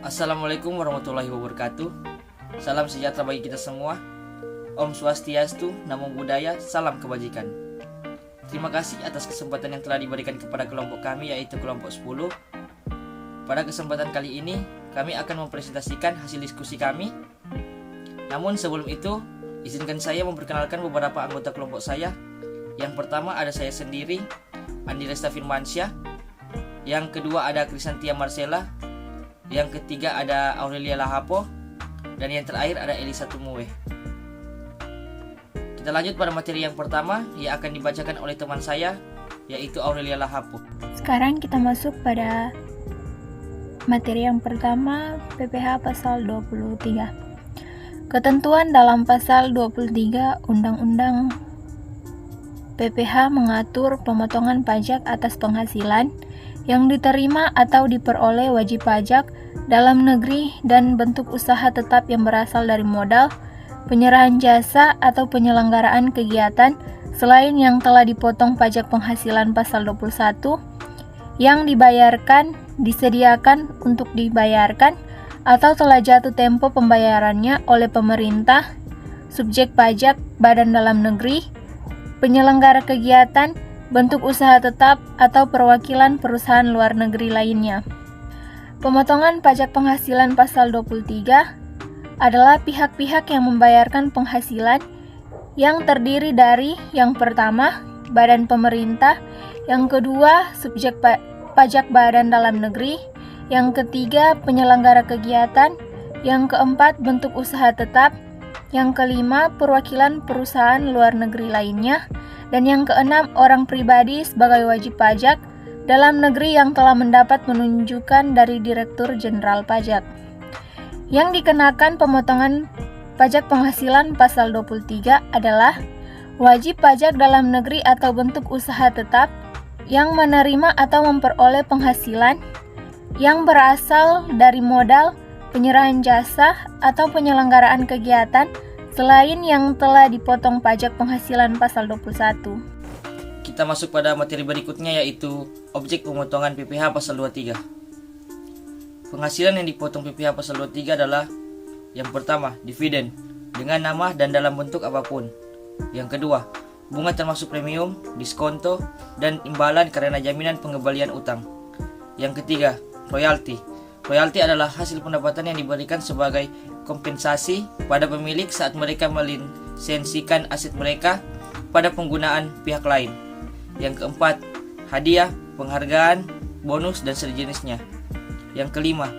Assalamualaikum warahmatullahi wabarakatuh. Salam sejahtera bagi kita semua. Om Swastiastu, Namo Buddhaya, salam kebajikan. Terima kasih atas kesempatan yang telah diberikan kepada kelompok kami, yaitu kelompok 10. Pada kesempatan kali ini, kami akan mempresentasikan hasil diskusi kami. Namun sebelum itu, izinkan saya memperkenalkan beberapa anggota kelompok saya. Yang pertama ada saya sendiri, Andi Resta Firmansyah. Yang kedua ada Krisantia Marcella. Yang ketiga ada Aurelia Lahapo. Dan yang terakhir ada Elisa Tumuwe. Kita lanjut pada materi yang pertama yang akan dibacakan oleh teman saya, yaitu Aurelia Lahapo. Sekarang kita masuk pada materi yang pertama, PPH pasal 23. Ketentuan dalam pasal 23 Undang-Undang PPH mengatur pemotongan pajak atas penghasilan yang diterima atau diperoleh wajib pajak dalam negeri dan bentuk usaha tetap yang berasal dari modal, penyerahan jasa atau penyelenggaraan kegiatan selain yang telah dipotong pajak penghasilan pasal 21 yang dibayarkan, disediakan untuk dibayarkan atau telah jatuh tempo pembayarannya oleh pemerintah, subjek pajak, badan dalam negeri, penyelenggara kegiatan, bentuk usaha tetap atau perwakilan perusahaan luar negeri lainnya. Pemotongan pajak penghasilan pasal 23 adalah pihak-pihak yang membayarkan penghasilan yang terdiri dari yang pertama, badan pemerintah, yang kedua, subjek pajak badan dalam negeri, yang ketiga, penyelenggara kegiatan, yang keempat, bentuk usaha tetap, yang kelima, perwakilan perusahaan luar negeri lainnya, dan yang keenam, orang pribadi sebagai wajib pajak dalam negeri yang telah mendapat penunjukan dari Direktur Jenderal Pajak. Yang dikenakan pemotongan pajak penghasilan pasal 23 adalah wajib pajak dalam negeri atau bentuk usaha tetap yang menerima atau memperoleh penghasilan yang berasal dari modal, penyerahan jasa, atau penyelenggaraan kegiatan selain yang telah dipotong pajak penghasilan pasal 21. Kita masuk pada materi berikutnya, yaitu objek pemotongan PPH pasal 23. Penghasilan yang dipotong PPH pasal 23 adalah yang pertama, dividen dengan nama dan dalam bentuk apapun. Yang kedua, bunga termasuk premium, diskonto, dan imbalan karena jaminan pengembalian utang. Yang ketiga, royalti. Royalti adalah hasil pendapatan yang diberikan sebagai kompensasi pada pemilik saat mereka melisensikan aset mereka pada penggunaan pihak lain. Yang keempat, hadiah, penghargaan, bonus, dan sejenisnya. Yang kelima,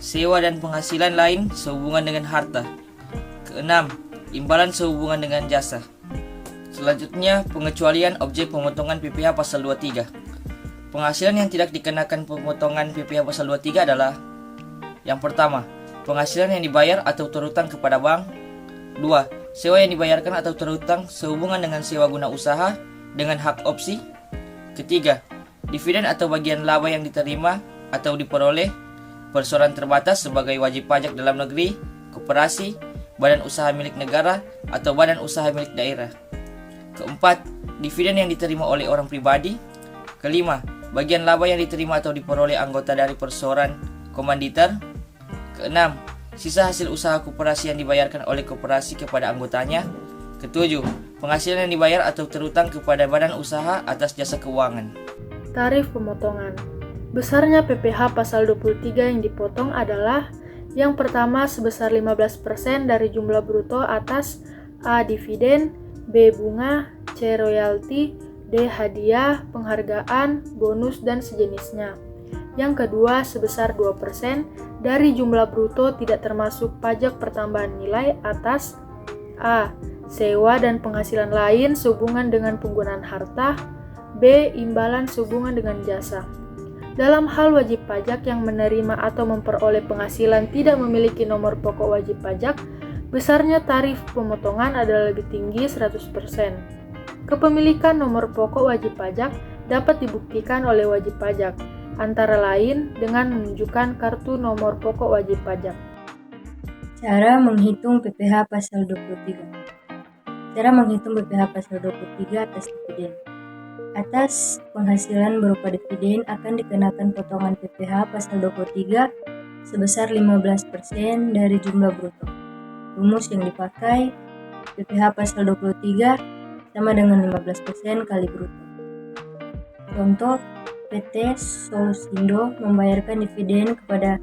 sewa dan penghasilan lain sehubungan dengan harta. Keenam, imbalan sehubungan dengan jasa. Selanjutnya, pengecualian objek pemotongan PPH pasal 23. Penghasilan yang tidak dikenakan pemotongan PPH pasal 23 adalah yang pertama, penghasilan yang dibayar atau terhutang kepada bank. 2. Sewa yang dibayarkan atau terhutang sehubungan dengan sewa guna usaha dengan hak opsi. Ketiga, dividen atau bagian laba yang diterima atau diperoleh perseroan terbatas sebagai wajib pajak dalam negeri, koperasi, badan usaha milik negara, atau badan usaha milik daerah. Keempat, dividen yang diterima oleh orang pribadi. Kelima, bagian laba yang diterima atau diperoleh anggota dari perseroan komanditer. Keenam, sisa hasil usaha koperasi yang dibayarkan oleh koperasi kepada anggotanya. Ketujuh, penghasilan yang dibayar atau terhutang kepada badan usaha atas jasa keuangan. Tarif pemotongan. Besarnya PPH pasal 23 yang dipotong adalah yang pertama sebesar 15% dari jumlah bruto atas A. Dividen, B. Bunga, C. Royalti, D. Hadiah, penghargaan, bonus, dan sejenisnya. Yang kedua sebesar 2% dari jumlah bruto tidak termasuk pajak pertambahan nilai atas A. Sewa dan penghasilan lain sehubungan dengan penggunaan harta, B. Imbalan sehubungan dengan jasa. Dalam hal wajib pajak yang menerima atau memperoleh penghasilan tidak memiliki nomor pokok wajib pajak, besarnya tarif pemotongan adalah lebih tinggi 100%. Kepemilikan nomor pokok wajib pajak dapat dibuktikan oleh wajib pajak, antara lain dengan menunjukkan kartu nomor pokok wajib pajak. Cara menghitung PPH pasal 23. Cara menghitung PPH pasal 23 atas dividen. Atas penghasilan berupa dividen akan dikenakan potongan PPH pasal 23 sebesar 15% dari jumlah bruto. Rumus yang dipakai PPh pasal 23 sama dengan 15% kali bruto. Contoh, PT Solusindo membayarkan dividen kepada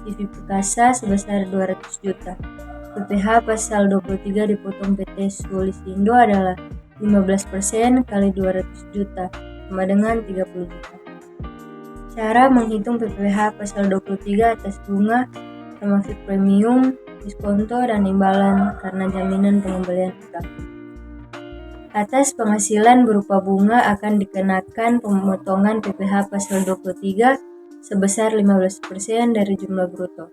TV Perkasa sebesar 200 juta. PPh pasal 23 dipotong PT Solusindo adalah 15% kali 200 juta sama dengan 30 juta. Cara menghitung PPh pasal 23 atas bunga, termasuk premium, diskonto, dan imbalan karena jaminan pengembalian utang. Atas penghasilan berupa bunga akan dikenakan pemotongan PPh pasal 23 sebesar 15% dari jumlah bruto.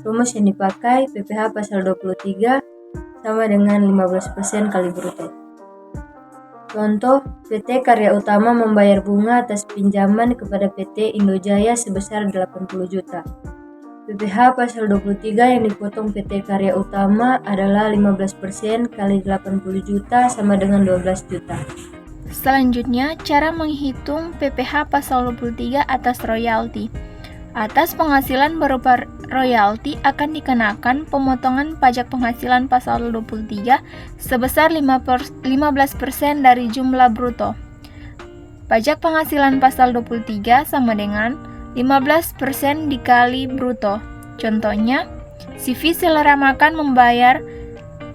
Rumus yang dipakai PPh pasal 23 sama dengan 15% kali bruto. Contoh, PT Karya Utama membayar bunga atas pinjaman kepada PT Indojaya sebesar 80 juta. PPh pasal 23 yang dipotong PT Karya Utama adalah 15% kali 80 juta sama dengan 12 juta. Selanjutnya, cara menghitung PPh pasal 23 atas royalti. Atas penghasilan berupa royalti akan dikenakan pemotongan pajak penghasilan pasal 23 sebesar 15% dari jumlah bruto. Pajak penghasilan pasal 23 sama dengan 15% dikali bruto. Contohnya, CV Selera Makan membayar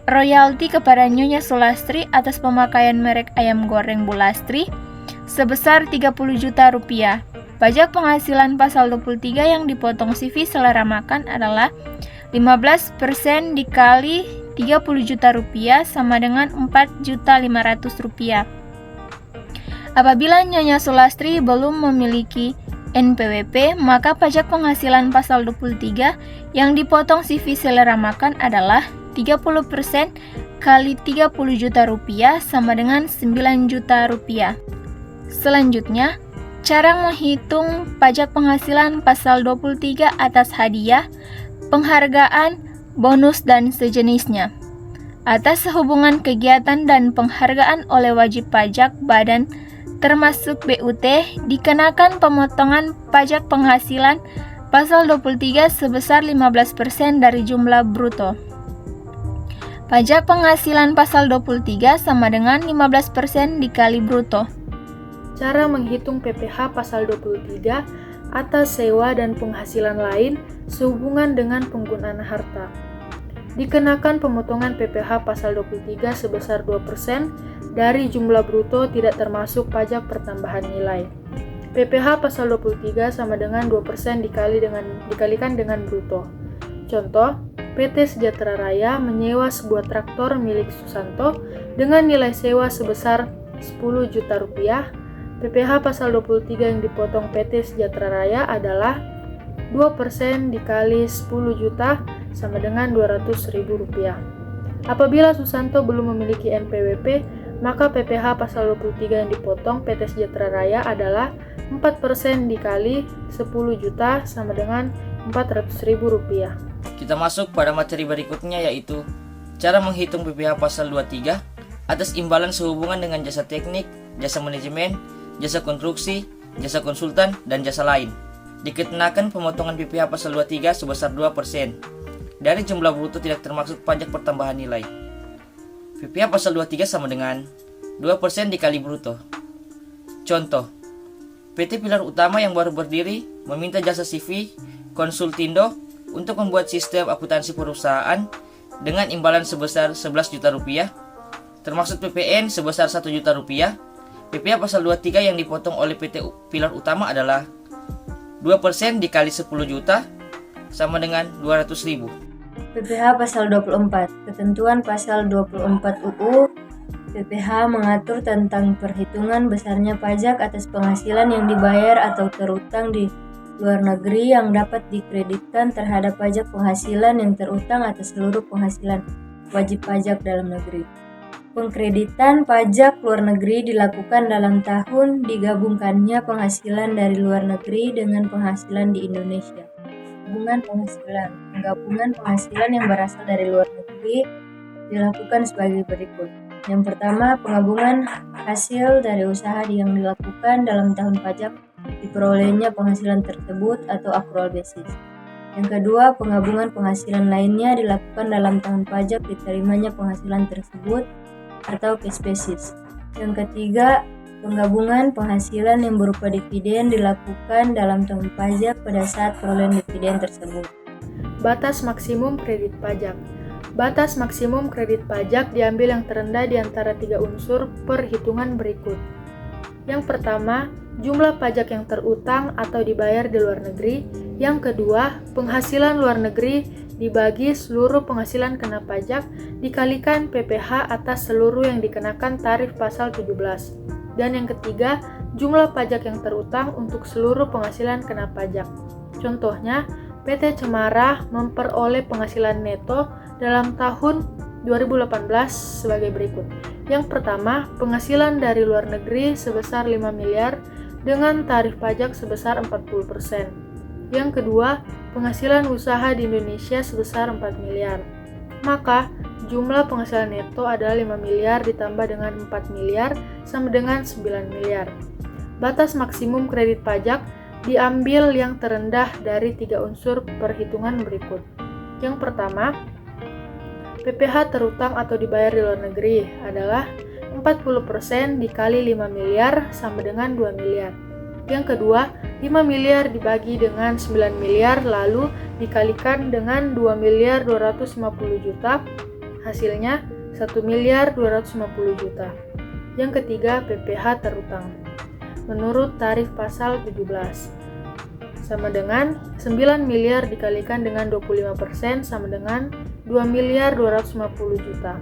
royalti kepada Nyonya Sulastri atas pemakaian merek ayam goreng Bulastri sebesar 30 juta rupiah. Pajak penghasilan pasal 23 yang dipotong CV Selera Makan adalah 15% dikali 30 juta rupiah sama dengan 4.500.000 rupiah. Apabila Nyonya Sulastri belum memiliki NPWP, maka pajak penghasilan pasal 23 yang dipotong CV Selera Makan adalah 30% kali 30 juta rupiah sama dengan 9 juta rupiah. Selanjutnya, cara menghitung pajak penghasilan pasal 23 atas hadiah, penghargaan, bonus, dan sejenisnya. Atas hubungan kegiatan dan penghargaan oleh wajib pajak badan termasuk BUT, dikenakan pemotongan pajak penghasilan pasal 23 sebesar 15% dari jumlah bruto. Pajak penghasilan pasal 23 sama dengan 15% dikali bruto. Cara menghitung PPh pasal 23 atas sewa dan penghasilan lain sehubungan dengan penggunaan harta. Dikenakan pemotongan PPh pasal 23 sebesar 2% dari jumlah bruto tidak termasuk pajak pertambahan nilai. PPh pasal 23 sama dengan 2% dikalikan dengan bruto. Contoh, PT Sejahtera Raya menyewa sebuah traktor milik Susanto dengan nilai sewa sebesar 10 juta rupiah. PPh pasal 23 yang dipotong PT Sejahtera Raya adalah 2% dikali 10 juta sama dengan 200.000 rupiah. Apabila Susanto belum memiliki NPWP, maka PPh pasal 23 yang dipotong PT Sejahtera Raya adalah 4% dikali 10 juta sama dengan 400.000 rupiah. Kita masuk pada materi berikutnya, yaitu cara menghitung PPh pasal 23 atas imbalan sehubungan dengan jasa teknik, jasa manajemen, jasa konstruksi, jasa konsultan, dan jasa lain. Dikenakan pemotongan PPh pasal 23 sebesar 2% dari jumlah bruto tidak termasuk pajak pertambahan nilai. PPh pasal 23 sama dengan 2% dikali bruto. Contoh, PT Pilar Utama yang baru berdiri meminta jasa CV Konsultindo untuk membuat sistem akuntansi perusahaan dengan imbalan sebesar 11 juta rupiah, termasuk PPN sebesar 1 juta rupiah. PPh pasal 23 yang dipotong oleh PT Pilar Utama adalah 2% dikali 10 juta sama dengan 200.000. PPh pasal 24. Ketentuan pasal 24 UU PPh mengatur tentang perhitungan besarnya pajak atas penghasilan yang dibayar atau terutang di luar negeri yang dapat dikreditkan terhadap pajak penghasilan yang terutang atas seluruh penghasilan wajib pajak dalam negeri. Pengkreditan pajak luar negeri dilakukan dalam tahun digabungkannya penghasilan dari luar negeri dengan penghasilan di Indonesia. Hubungan penghasilan. Penggabungan penghasilan yang berasal dari luar negeri dilakukan sebagai berikut. Yang pertama, penggabungan hasil dari usaha yang dilakukan dalam tahun pajak diperolehnya penghasilan tersebut atau accrual basis. Yang kedua, penggabungan penghasilan lainnya dilakukan dalam tahun pajak diterimanya penghasilan tersebut atau cash basis. Yang ketiga, penggabungan penghasilan yang berupa dividen dilakukan dalam tahun pajak pada saat perolehan dividen tersebut. Batas maksimum kredit pajak. Batas maksimum kredit pajak diambil yang terendah di antara 3 unsur perhitungan berikut. Yang pertama, jumlah pajak yang terutang atau dibayar di luar negeri. Yang kedua, penghasilan luar negeri dibagi seluruh penghasilan kena pajak dikalikan PPh atas seluruh yang dikenakan tarif pasal 17. Dan yang ketiga, jumlah pajak yang terutang untuk seluruh penghasilan kena pajak. Contohnya, PT Cemara memperoleh penghasilan neto dalam tahun 2018 sebagai berikut. Yang pertama, penghasilan dari luar negeri sebesar 5 miliar dengan tarif pajak sebesar 40%. Yang kedua, penghasilan usaha di Indonesia sebesar 4 miliar. Maka, jumlah penghasilan neto adalah 5 miliar ditambah dengan 4 miliar sama dengan 9 miliar. Batas maksimum kredit pajak diambil yang terendah dari 3 unsur perhitungan berikut. Yang pertama, PPh terutang atau dibayar di luar negeri adalah 40% dikali 5 miliar sama dengan 2 miliar. Yang kedua, 5 miliar dibagi dengan 9 miliar lalu dikalikan dengan 2 miliar 250 juta, hasilnya 1 miliar 250 juta. Yang ketiga, PPh terutang menurut tarif pasal 17 sama dengan 9 miliar dikalikan dengan 25% sama dengan 2 miliar 250 juta.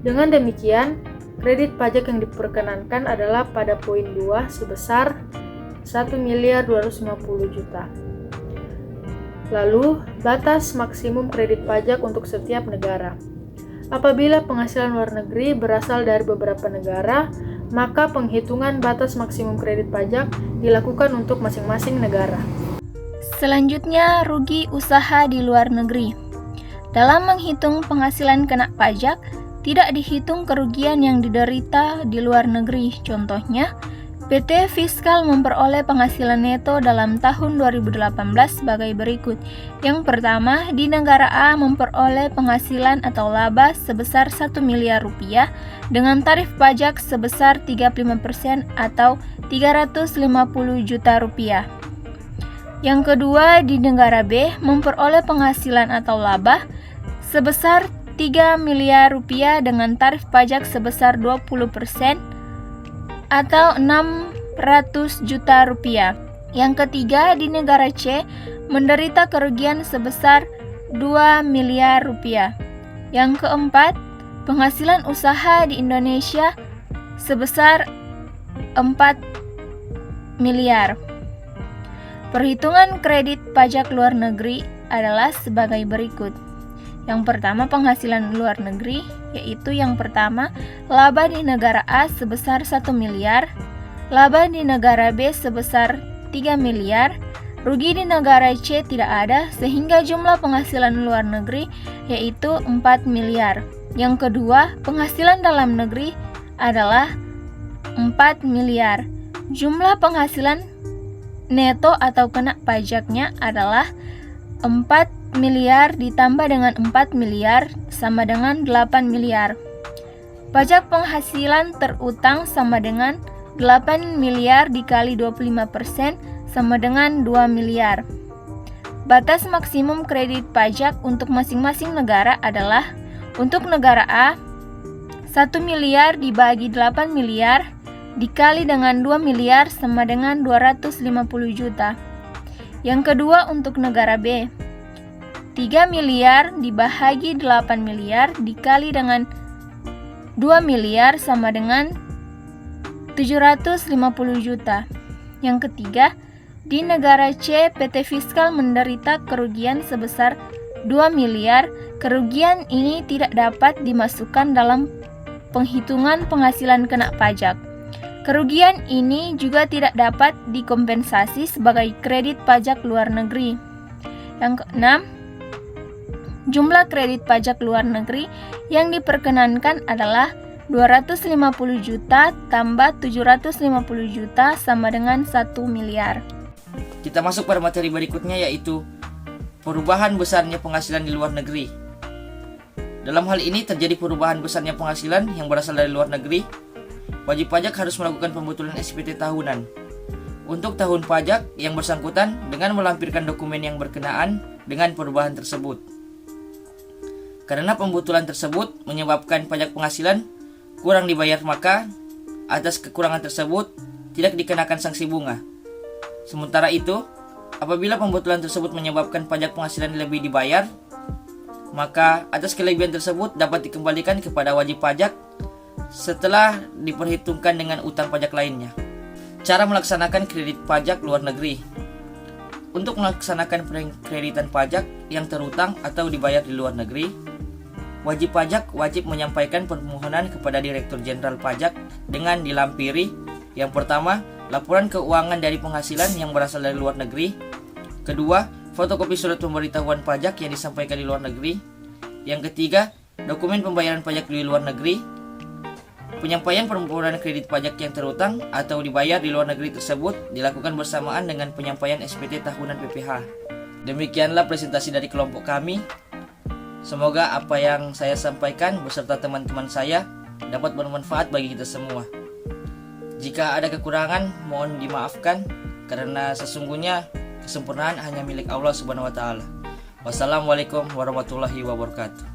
Dengan demikian, kredit pajak yang diperkenankan adalah pada poin 2 sebesar 1 miliar 250 juta. Lalu, batas maksimum kredit pajak untuk setiap negara. Apabila penghasilan luar negeri berasal dari beberapa negara, maka penghitungan batas maksimum kredit pajak dilakukan untuk masing-masing negara. Selanjutnya, rugi usaha di luar negeri. Dalam menghitung penghasilan kena pajak, tidak dihitung kerugian yang diderita di luar negeri. Contohnya, PT Fiskal memperoleh penghasilan neto dalam tahun 2018 sebagai berikut. Yang pertama, di negara A memperoleh penghasilan atau laba sebesar 1 miliar rupiah dengan tarif pajak sebesar 35% atau 350 juta rupiah. Yang kedua, di negara B memperoleh penghasilan atau laba sebesar 3 miliar rupiah dengan tarif pajak sebesar 20% atau 600 juta rupiah. Yang ketiga, di negara C menderita kerugian sebesar 2 miliar rupiah. Yang keempat, penghasilan usaha di Indonesia sebesar 4 miliar. Perhitungan kredit pajak luar negeri adalah sebagai berikut. Yang pertama, penghasilan luar negeri, yaitu yang pertama, laba di negara A sebesar 1 miliar, laba di negara B sebesar 3 miliar, rugi di negara C tidak ada, sehingga jumlah penghasilan luar negeri yaitu 4 miliar. Yang kedua, penghasilan dalam negeri adalah 4 miliar. Jumlah penghasilan neto atau kena pajaknya adalah 4 miliar ditambah dengan 4 miliar sama dengan 8 miliar. Pajak penghasilan terutang sama dengan 8 miliar dikali 25% sama dengan 2 miliar. Batas maksimum kredit pajak untuk masing-masing negara adalah untuk negara A 1 miliar dibagi 8 miliar dikali dengan 2 miliar sama dengan 250 juta. Yang kedua, untuk negara B 3 miliar dibagi 8 miliar dikali dengan 2 miliar sama dengan 750 juta. Yang ketiga, di negara C, PT Fiskal menderita kerugian sebesar 2 miliar. Kerugian ini tidak dapat dimasukkan dalam penghitungan penghasilan kena pajak. Kerugian ini juga tidak dapat dikompensasi sebagai kredit pajak luar negeri. Yang keenam, jumlah kredit pajak luar negeri yang diperkenankan adalah 250 juta tambah 750 juta sama dengan 1 miliar. Kita masuk pada materi berikutnya, yaitu perubahan besarnya penghasilan di luar negeri. Dalam hal ini terjadi perubahan besarnya penghasilan yang berasal dari luar negeri, wajib pajak harus melakukan pembetulan SPT tahunan untuk tahun pajak yang bersangkutan dengan melampirkan dokumen yang berkenaan dengan perubahan tersebut. Karena pembetulan tersebut menyebabkan pajak penghasilan kurang dibayar, maka atas kekurangan tersebut tidak dikenakan sanksi bunga. Sementara itu, apabila pembetulan tersebut menyebabkan pajak penghasilan lebih dibayar, maka atas kelebihan tersebut dapat dikembalikan kepada wajib pajak setelah diperhitungkan dengan utang pajak lainnya. Cara melaksanakan kredit pajak luar negeri. Untuk melaksanakan kreditan pajak yang terutang atau dibayar di luar negeri, wajib pajak wajib menyampaikan permohonan kepada Direktur Jenderal Pajak dengan dilampiri: yang pertama, laporan keuangan dari penghasilan yang berasal dari luar negeri; kedua, fotokopi surat pemberitahuan pajak yang disampaikan di luar negeri; yang ketiga, dokumen pembayaran pajak di luar negeri. Penyampaian permohonan kredit pajak yang terutang atau dibayar di luar negeri tersebut dilakukan bersamaan dengan penyampaian SPT tahunan PPH. Demikianlah presentasi dari kelompok kami. Semoga apa yang saya sampaikan beserta teman-teman saya dapat bermanfaat bagi kita semua. Jika ada kekurangan, mohon dimaafkan, karena sesungguhnya kesempurnaan hanya milik Allah Subhanahu wa Ta'ala. Wassalamualaikum warahmatullahi wabarakatuh.